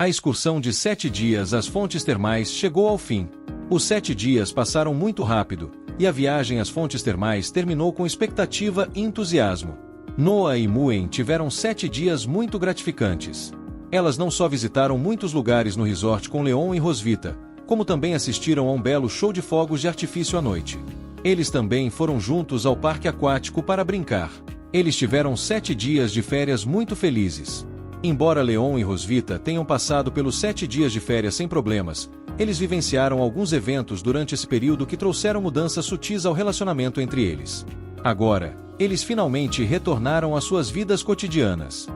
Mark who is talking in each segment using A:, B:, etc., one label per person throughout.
A: A excursão de 7 dias às fontes termais chegou ao fim. Os 7 dias passaram muito rápido, e a viagem às fontes termais terminou com expectativa e entusiasmo. Noah e Muen tiveram 7 dias muito gratificantes. Elas não só visitaram muitos lugares no resort com Leon e Rosvita, como também assistiram a um belo show de fogos de artifício à noite. Eles também foram juntos ao parque aquático para brincar. Eles tiveram 7 dias de férias muito felizes. Embora Leon e Rosvita tenham passado pelos 7 dias de férias sem problemas, eles vivenciaram alguns eventos durante esse período que trouxeram mudanças sutis ao relacionamento entre eles. Agora, eles finalmente retornaram às suas vidas cotidianas.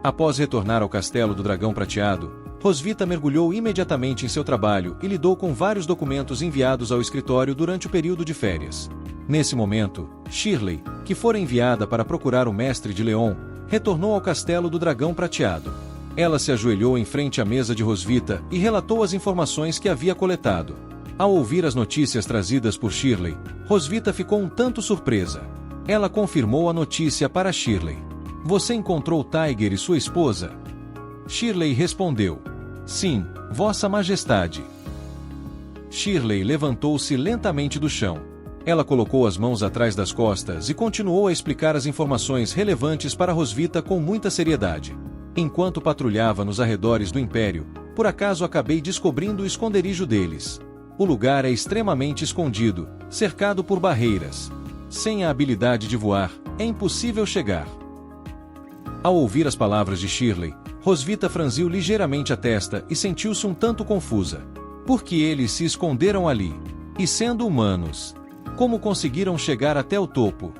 A: Após retornar ao Castelo do Dragão Prateado, Rosvita mergulhou imediatamente em seu trabalho e lidou com vários documentos enviados ao escritório durante o período de férias. Nesse momento, Shirley, que fora enviada para procurar o mestre de Leon, retornou ao Castelo do Dragão Prateado. Ela se ajoelhou em frente à mesa de Rosvita e relatou as informações que havia coletado. Ao ouvir as notícias trazidas por Shirley, Rosvita ficou um tanto surpresa. Ela confirmou a notícia para Shirley. Você encontrou Tiger e sua esposa? Shirley respondeu. Sim, Vossa Majestade. Shirley levantou-se lentamente do chão. Ela colocou as mãos atrás das costas e continuou a explicar as informações relevantes para Rosvita com muita seriedade. Enquanto patrulhava nos arredores do Império, por acaso acabei descobrindo o esconderijo deles. O lugar é extremamente escondido, cercado por barreiras. Sem a habilidade de voar, é impossível chegar. Ao ouvir as palavras de Shirley, Rosvita franziu ligeiramente a testa e sentiu-se um tanto confusa. Por que eles se esconderam ali? E sendo humanos, como conseguiram chegar até o topo?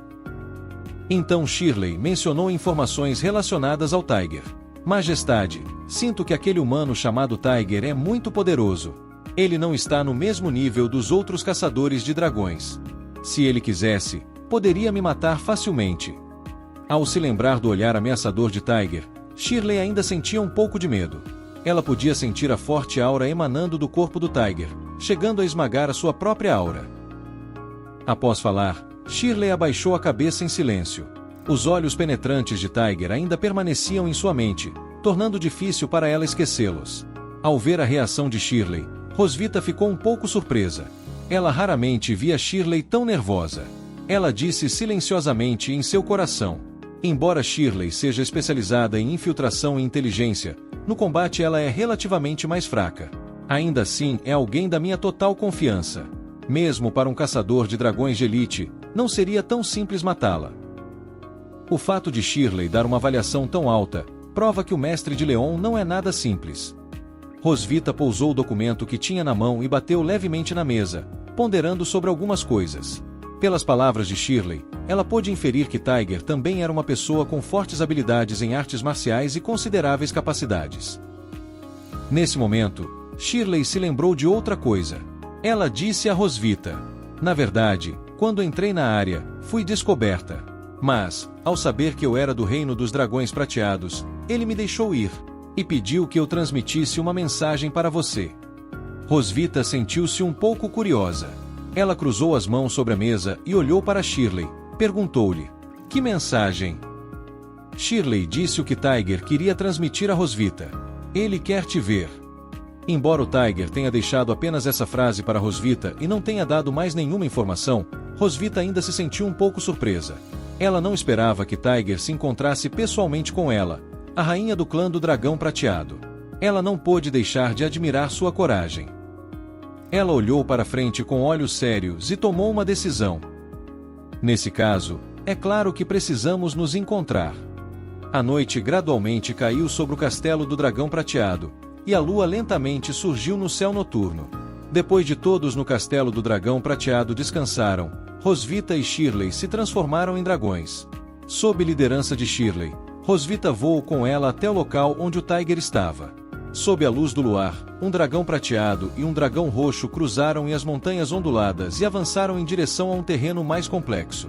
A: Então Shirley mencionou informações relacionadas ao Tiger. Majestade, sinto que aquele humano chamado Tiger é muito poderoso. Ele não está no mesmo nível dos outros caçadores de dragões. Se ele quisesse, poderia me matar facilmente. Ao se lembrar do olhar ameaçador de Tiger, Shirley ainda sentia um pouco de medo. Ela podia sentir a forte aura emanando do corpo do Tiger, chegando a esmagar a sua própria aura. Após falar, Shirley abaixou a cabeça em silêncio. Os olhos penetrantes de Tiger ainda permaneciam em sua mente, tornando difícil para ela esquecê-los. Ao ver a reação de Shirley, Rosvita ficou um pouco surpresa. Ela raramente via Shirley tão nervosa. Ela disse silenciosamente em seu coração. Embora Shirley seja especializada em infiltração e inteligência, no combate ela é relativamente mais fraca. Ainda assim, é alguém da minha total confiança. Mesmo para um caçador de dragões de elite, não seria tão simples matá-la. O fato de Shirley dar uma avaliação tão alta, prova que o mestre de Leon não é nada simples. Rosvita pousou o documento que tinha na mão e bateu levemente na mesa, ponderando sobre algumas coisas. Pelas palavras de Shirley, ela pôde inferir que Tiger também era uma pessoa com fortes habilidades em artes marciais e consideráveis capacidades. Nesse momento, Shirley se lembrou de outra coisa. Ela disse a Rosvita: na verdade, quando entrei na área, fui descoberta. Mas, ao saber que eu era do Reino dos Dragões Prateados, ele me deixou ir e pediu que eu transmitisse uma mensagem para você. Rosvita sentiu-se um pouco curiosa. Ela cruzou as mãos sobre a mesa e olhou para Shirley. Perguntou-lhe: que mensagem? Shirley disse o que Tiger queria transmitir a Rosvita. Ele quer te ver. Embora o Tiger tenha deixado apenas essa frase para Rosvita e não tenha dado mais nenhuma informação, Rosvita ainda se sentiu um pouco surpresa. Ela não esperava que Tiger se encontrasse pessoalmente com ela, a rainha do clã do Dragão Prateado. Ela não pôde deixar de admirar sua coragem. Ela olhou para frente com olhos sérios e tomou uma decisão. Nesse caso, é claro que precisamos nos encontrar. A noite gradualmente caiu sobre o Castelo do Dragão Prateado, e a lua lentamente surgiu no céu noturno. Depois de todos no Castelo do Dragão Prateado descansaram, Rosvita e Shirley se transformaram em dragões. Sob liderança de Shirley, Rosvita voou com ela até o local onde o Tiger estava. Sob a luz do luar, um dragão prateado e um dragão roxo cruzaram as montanhas onduladas e avançaram em direção a um terreno mais complexo.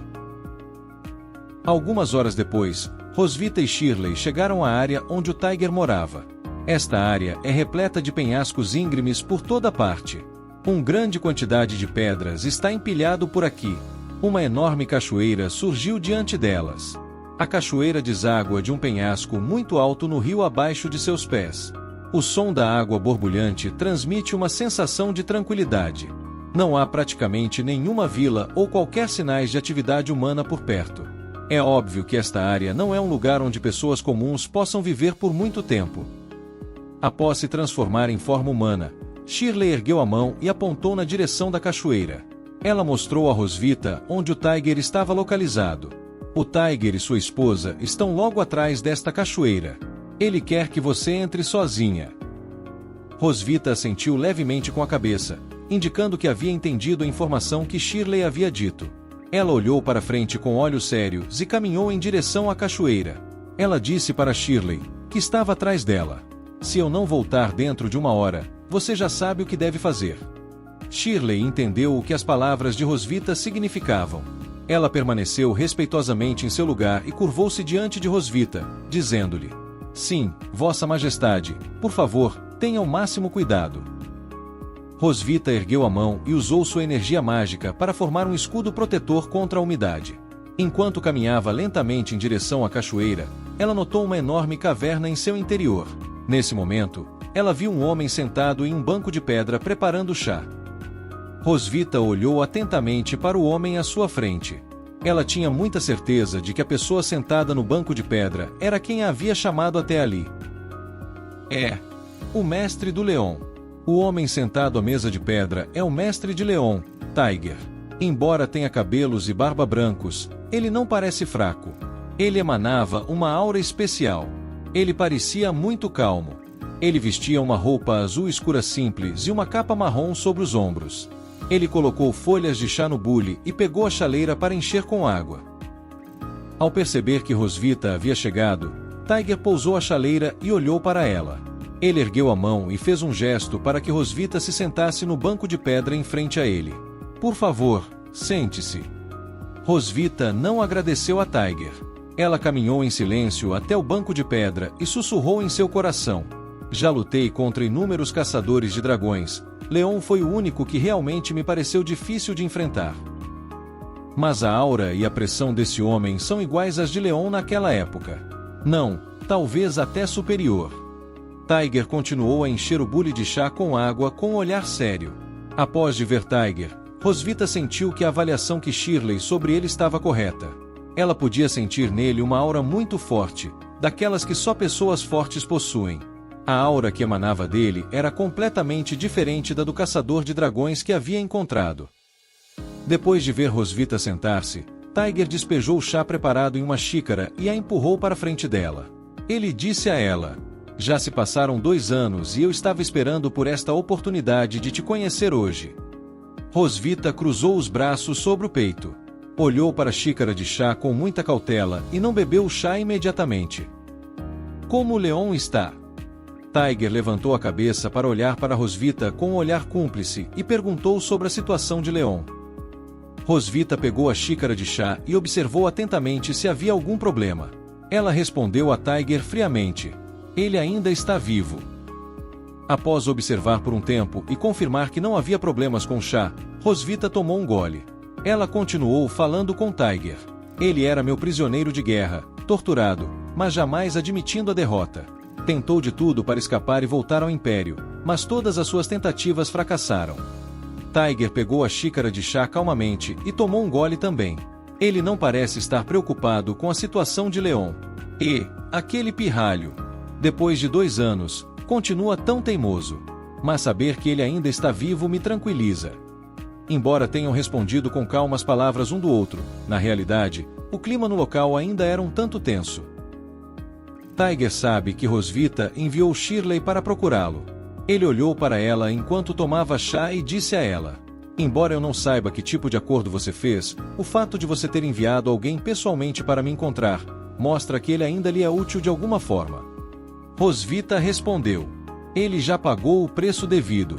A: Algumas horas depois, Rosvita e Shirley chegaram à área onde o Tiger morava. Esta área é repleta de penhascos íngremes por toda parte. Uma grande quantidade de pedras está empilhado por aqui. Uma enorme cachoeira surgiu diante delas. A cachoeira deságua de um penhasco muito alto no rio abaixo de seus pés. O som da água borbulhante transmite uma sensação de tranquilidade. Não há praticamente nenhuma vila ou qualquer sinais de atividade humana por perto. É óbvio que esta área não é um lugar onde pessoas comuns possam viver por muito tempo. Após se transformar em forma humana, Shirley ergueu a mão e apontou na direção da cachoeira. Ela mostrou a Rosvita onde o Tiger estava localizado. O Tiger e sua esposa estão logo atrás desta cachoeira. Ele quer que você entre sozinha. Rosvita assentiu levemente com a cabeça, indicando que havia entendido a informação que Shirley havia dito. Ela olhou para frente com olhos sérios e caminhou em direção à cachoeira. Ela disse para Shirley, que estava atrás dela: "Se eu não voltar dentro de 1 hora, você já sabe o que deve fazer." Shirley entendeu o que as palavras de Rosvita significavam. Ela permaneceu respeitosamente em seu lugar e curvou-se diante de Rosvita, dizendo-lhe: "Sim, Vossa Majestade, por favor, tenha o máximo cuidado." Rosvita ergueu a mão e usou sua energia mágica para formar um escudo protetor contra a umidade. Enquanto caminhava lentamente em direção à cachoeira, ela notou uma enorme caverna em seu interior. Nesse momento, ela viu um homem sentado em um banco de pedra preparando chá. Rosvita olhou atentamente para o homem à sua frente. Ela tinha muita certeza de que a pessoa sentada no banco de pedra era quem a havia chamado até ali. É o Mestre do Leão. O homem sentado à mesa de pedra é o Mestre de Leão, Tiger. Embora tenha cabelos e barba brancos, ele não parece fraco. Ele emanava uma aura especial. Ele parecia muito calmo. Ele vestia uma roupa azul escura simples e uma capa marrom sobre os ombros. Ele colocou folhas de chá no bule e pegou a chaleira para encher com água. Ao perceber que Rosvita havia chegado, Tiger pousou a chaleira e olhou para ela. Ele ergueu a mão e fez um gesto para que Rosvita se sentasse no banco de pedra em frente a ele. "Por favor, sente-se." Rosvita não agradeceu a Tiger. Ela caminhou em silêncio até o banco de pedra e sussurrou em seu coração: "Já lutei contra inúmeros caçadores de dragões. Leon foi o único que realmente me pareceu difícil de enfrentar. Mas a aura e a pressão desse homem são iguais às de Leon naquela época. Não, talvez até superior." Tiger continuou a encher o bule de chá com água com um olhar sério. Após de ver Tiger, Rosvita sentiu que a avaliação que Shirley sobre ele estava correta. Ela podia sentir nele uma aura muito forte, daquelas que só pessoas fortes possuem. A aura que emanava dele era completamente diferente da do caçador de dragões que havia encontrado. Depois de ver Rosvita sentar-se, Tiger despejou o chá preparado em uma xícara e a empurrou para frente dela. Ele disse a ela: "Já se passaram 2 anos e eu estava esperando por esta oportunidade de te conhecer hoje." Rosvita cruzou os braços sobre o peito. Olhou para a xícara de chá com muita cautela e não bebeu o chá imediatamente. "Como o Leon está?" Tiger levantou a cabeça para olhar para Rosvita com um olhar cúmplice e perguntou sobre a situação de Leon. Rosvita pegou a xícara de chá e observou atentamente se havia algum problema. Ela respondeu a Tiger friamente: "Ele ainda está vivo." Após observar por um tempo e confirmar que não havia problemas com o chá, Rosvita tomou um gole. Ela continuou falando com Tiger. "Ele era meu prisioneiro de guerra, torturado, mas jamais admitindo a derrota. Tentou de tudo para escapar e voltar ao Império, mas todas as suas tentativas fracassaram." Tiger pegou a xícara de chá calmamente e tomou um gole também. Ele não parece estar preocupado com a situação de Leon. E, aquele pirralho, depois de 2 anos, continua tão teimoso. Mas saber que ele ainda está vivo me tranquiliza. Embora tenham respondido com calma as palavras um do outro, na realidade, o clima no local ainda era um tanto tenso. Tiger sabe que Rosvita enviou Shirley para procurá-lo. Ele olhou para ela enquanto tomava chá e disse a ela: "Embora eu não saiba que tipo de acordo você fez, o fato de você ter enviado alguém pessoalmente para me encontrar, mostra que ele ainda lhe é útil de alguma forma." Rosvita respondeu: "Ele já pagou o preço devido."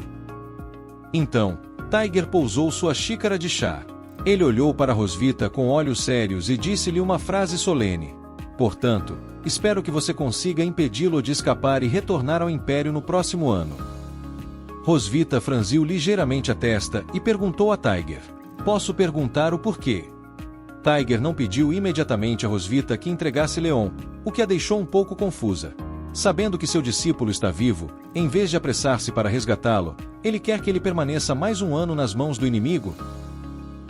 A: Então, Tiger pousou sua xícara de chá. Ele olhou para Rosvita com olhos sérios e disse-lhe uma frase solene: "Portanto, espero que você consiga impedi-lo de escapar e retornar ao Império no próximo ano." Rosvita franziu ligeiramente a testa e perguntou a Tiger: "Posso perguntar o porquê?" Tiger não pediu imediatamente a Rosvita que entregasse Leon, o que a deixou um pouco confusa. Sabendo que seu discípulo está vivo, em vez de apressar-se para resgatá-lo, ele quer que ele permaneça mais um ano nas mãos do inimigo?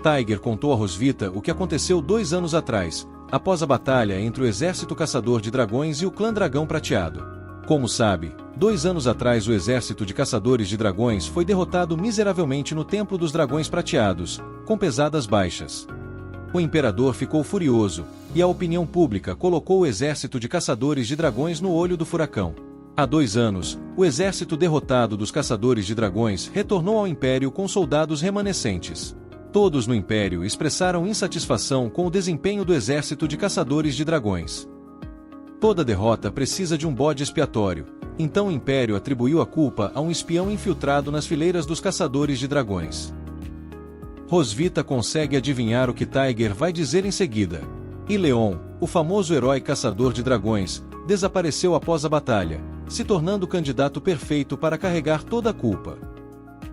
A: Tiger contou a Rosvita o que aconteceu 2 anos atrás, após a batalha entre o exército caçador de dragões e o clã Dragão Prateado. Como sabe, 2 anos atrás o exército de caçadores de dragões foi derrotado miseravelmente no Templo dos Dragões Prateados, com pesadas baixas. O imperador ficou furioso, e a opinião pública colocou o exército de caçadores de dragões no olho do furacão. Há 2 anos, o exército derrotado dos caçadores de dragões retornou ao Império com soldados remanescentes. Todos no Império expressaram insatisfação com o desempenho do exército de caçadores de dragões. Toda derrota precisa de um bode expiatório, então o Império atribuiu a culpa a um espião infiltrado nas fileiras dos caçadores de dragões. Rosvita consegue adivinhar o que Tiger vai dizer em seguida. E Leon, o famoso herói caçador de dragões, desapareceu após a batalha, se tornando o candidato perfeito para carregar toda a culpa.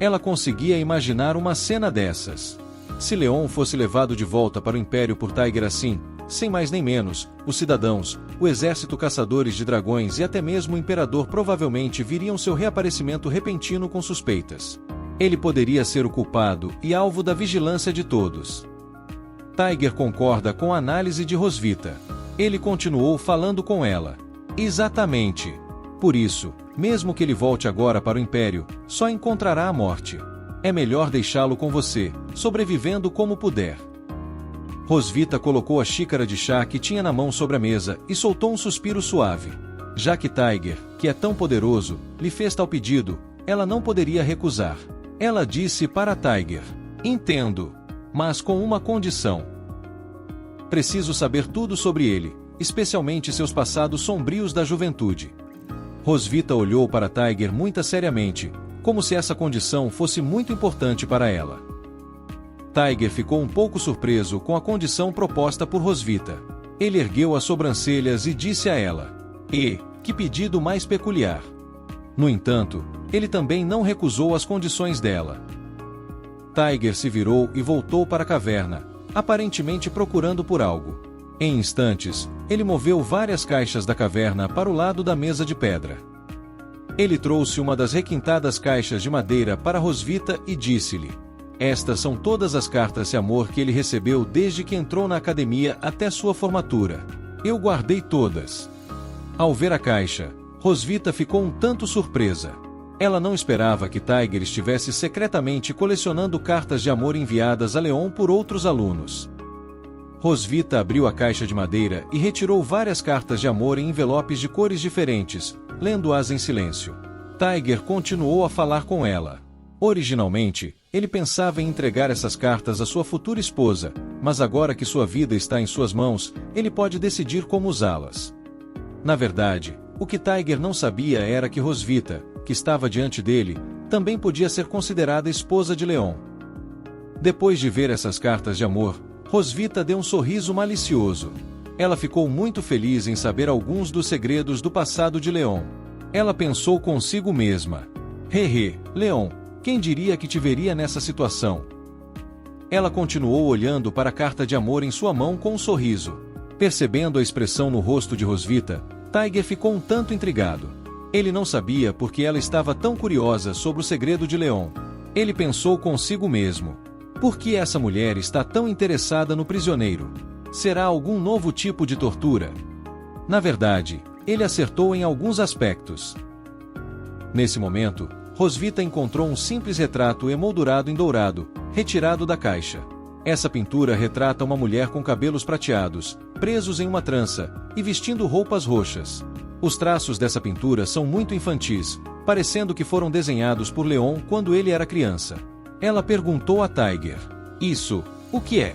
A: Ela conseguia imaginar uma cena dessas. Se Leon fosse levado de volta para o Império por Tiger assim, sem mais nem menos, os cidadãos, o exército caçadores de dragões e até mesmo o imperador provavelmente viriam seu reaparecimento repentino com suspeitas. Ele poderia ser o culpado e alvo da vigilância de todos. Tiger concorda com a análise de Rosvita. Ele continuou falando com ela. Exatamente. Por isso, mesmo que ele volte agora para o Império, só encontrará a morte. É melhor deixá-lo com você, sobrevivendo como puder. Rosvita colocou a xícara de chá que tinha na mão sobre a mesa e soltou um suspiro suave. Já que Tiger, que é tão poderoso, lhe fez tal pedido, ela não poderia recusar. Ela disse para Tiger: "Entendo, mas com uma condição. Preciso saber tudo sobre ele, especialmente seus passados sombrios da juventude." Rosvita olhou para Tiger muito seriamente, como se essa condição fosse muito importante para ela. Tiger ficou um pouco surpreso com a condição proposta por Rosvita. Ele ergueu as sobrancelhas e disse a ela: que pedido mais peculiar." No entanto, ele também não recusou as condições dela. Tiger se virou e voltou para a caverna, aparentemente procurando por algo. Em instantes, ele moveu várias caixas da caverna para o lado da mesa de pedra. Ele trouxe uma das requintadas caixas de madeira para Rosvita e disse-lhe: "Estas são todas as cartas de amor que ele recebeu desde que entrou na academia até sua formatura. Eu guardei todas." Ao ver a caixa, Rosvita ficou um tanto surpresa. Ela não esperava que Tiger estivesse secretamente colecionando cartas de amor enviadas a Leon por outros alunos. Rosvita abriu a caixa de madeira e retirou várias cartas de amor em envelopes de cores diferentes, lendo-as em silêncio. Tiger continuou a falar com ela. Originalmente, ele pensava em entregar essas cartas à sua futura esposa, mas agora que sua vida está em suas mãos, ele pode decidir como usá-las. Na verdade, o que Tiger não sabia era que Rosvita, que estava diante dele, também podia ser considerada esposa de Leon. Depois de ver essas cartas de amor, Rosvita deu um sorriso malicioso. Ela ficou muito feliz em saber alguns dos segredos do passado de Leon. Ela pensou consigo mesma: Leon, quem diria que te veria nessa situação?" Ela continuou olhando para a carta de amor em sua mão com um sorriso. Percebendo a expressão no rosto de Rosvita, Tiger ficou um tanto intrigado. Ele não sabia por que ela estava tão curiosa sobre o segredo de Leon. Ele pensou consigo mesmo: por que essa mulher está tão interessada no prisioneiro? Será algum novo tipo de tortura? Na verdade, ele acertou em alguns aspectos. Nesse momento, Rosvita encontrou um simples retrato emoldurado em dourado, retirado da caixa. Essa pintura retrata uma mulher com cabelos prateados, presos em uma trança, e vestindo roupas roxas. Os traços dessa pintura são muito infantis, parecendo que foram desenhados por Leon quando ele era criança. Ela perguntou a Tiger: "Isso, o que é?"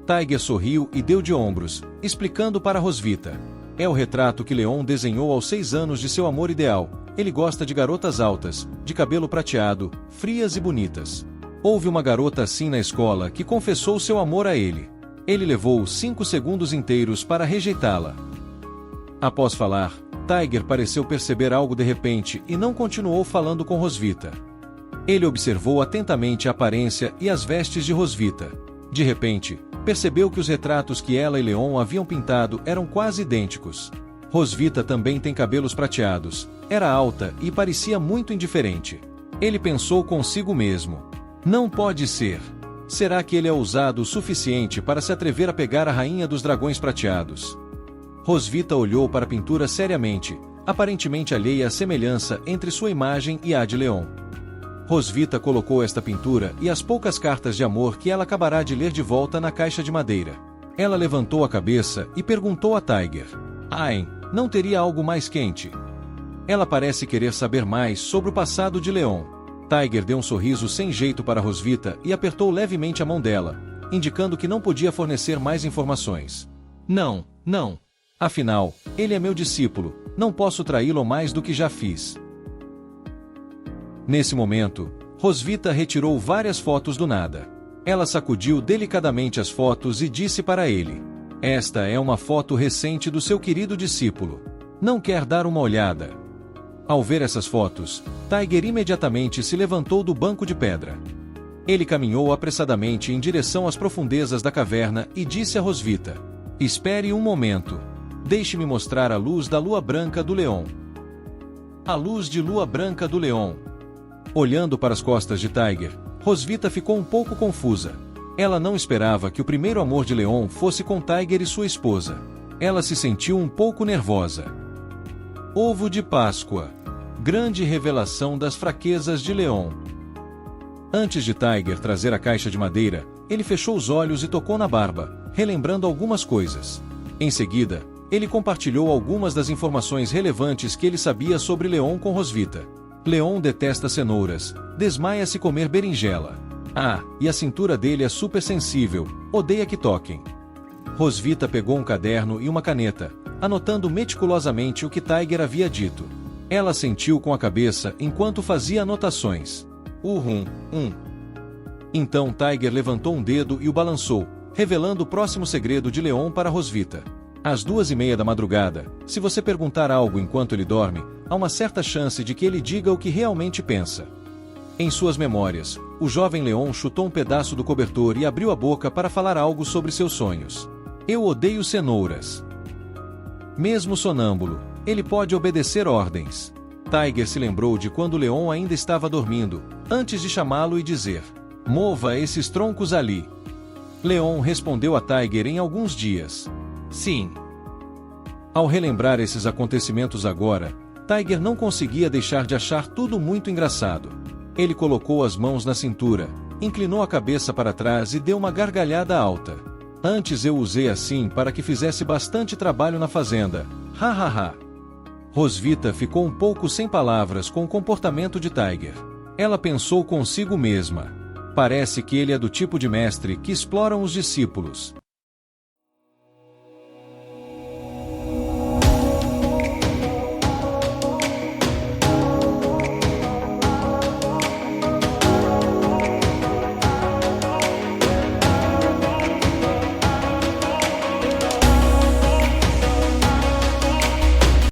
A: Tiger sorriu e deu de ombros, explicando para Rosvita: "É o retrato que Leon desenhou aos 6 anos de seu amor ideal. Ele gosta de garotas altas, de cabelo prateado, frias e bonitas. Houve uma garota assim na escola que confessou seu amor a ele. Ele levou 5 segundos inteiros para rejeitá-la." Após falar, Tiger pareceu perceber algo de repente e não continuou falando com Rosvita. Ele observou atentamente a aparência e as vestes de Rosvita. De repente, percebeu que os retratos que ela e Leon haviam pintado eram quase idênticos. Rosvita também tem cabelos prateados, era alta e parecia muito indiferente. Ele pensou consigo mesmo. Não pode ser. Será que ele é ousado o suficiente para se atrever a pegar a rainha dos dragões prateados? Rosvita olhou para a pintura seriamente, aparentemente alheia à semelhança entre sua imagem e a de Leon. Rosvita colocou esta pintura e as poucas cartas de amor que ela acabará de ler de volta na caixa de madeira. Ela levantou a cabeça e perguntou a Tiger. Ayn, não teria algo mais quente? Ela parece querer saber mais sobre o passado de Leon. Tiger deu um sorriso sem jeito para Rosvita e apertou levemente a mão dela, indicando que não podia fornecer mais informações. Não, não. Afinal, ele é meu discípulo, não posso traí-lo mais do que já fiz. Nesse momento, Rosvita retirou várias fotos do nada. Ela sacudiu delicadamente as fotos e disse para ele. Esta é uma foto recente do seu querido discípulo. Não quer dar uma olhada? Ao ver essas fotos, Tiger imediatamente se levantou do banco de pedra. Ele caminhou apressadamente em direção às profundezas da caverna e disse a Rosvita. Espere um momento. Deixe-me mostrar a luz da lua branca do Leon. A luz de lua branca do Leon. Olhando para as costas de Tiger, Rosvita ficou um pouco confusa. Ela não esperava que o primeiro amor de Leon fosse com Tiger e sua esposa. Ela se sentiu um pouco nervosa. Ovo de Páscoa. Grande revelação das fraquezas de Leon. Antes de Tiger trazer a caixa de madeira, ele fechou os olhos e tocou na barba, relembrando algumas coisas. Em seguida, ele compartilhou algumas das informações relevantes que ele sabia sobre Leon com Rosvita. Leon detesta cenouras, desmaia se comer berinjela. Ah, e a cintura dele é super sensível, odeia que toquem. Rosvita pegou um caderno e uma caneta, anotando meticulosamente o que Tiger havia dito. Ela sentiu com a cabeça enquanto fazia anotações. Então Tiger levantou um dedo e o balançou, revelando o próximo segredo de Leon para Rosvita. Às 2:30 da madrugada, se você perguntar algo enquanto ele dorme, há uma certa chance de que ele diga o que realmente pensa. Em suas memórias, o jovem Leon chutou um pedaço do cobertor e abriu a boca para falar algo sobre seus sonhos. Eu odeio cenouras. Mesmo sonâmbulo, ele pode obedecer ordens. Tiger se lembrou de quando Leon ainda estava dormindo, antes de chamá-lo e dizer: mova esses troncos ali. Leon respondeu a Tiger em alguns dias. Sim. Ao relembrar esses acontecimentos agora, Tiger não conseguia deixar de achar tudo muito engraçado. Ele colocou as mãos na cintura, inclinou a cabeça para trás e deu uma gargalhada alta. Antes eu usei assim para que fizesse bastante trabalho na fazenda. Ha ha ha. Rosvita ficou um pouco sem palavras com o comportamento de Tiger. Ela pensou consigo mesma. Parece que ele é do tipo de mestre que exploram os discípulos.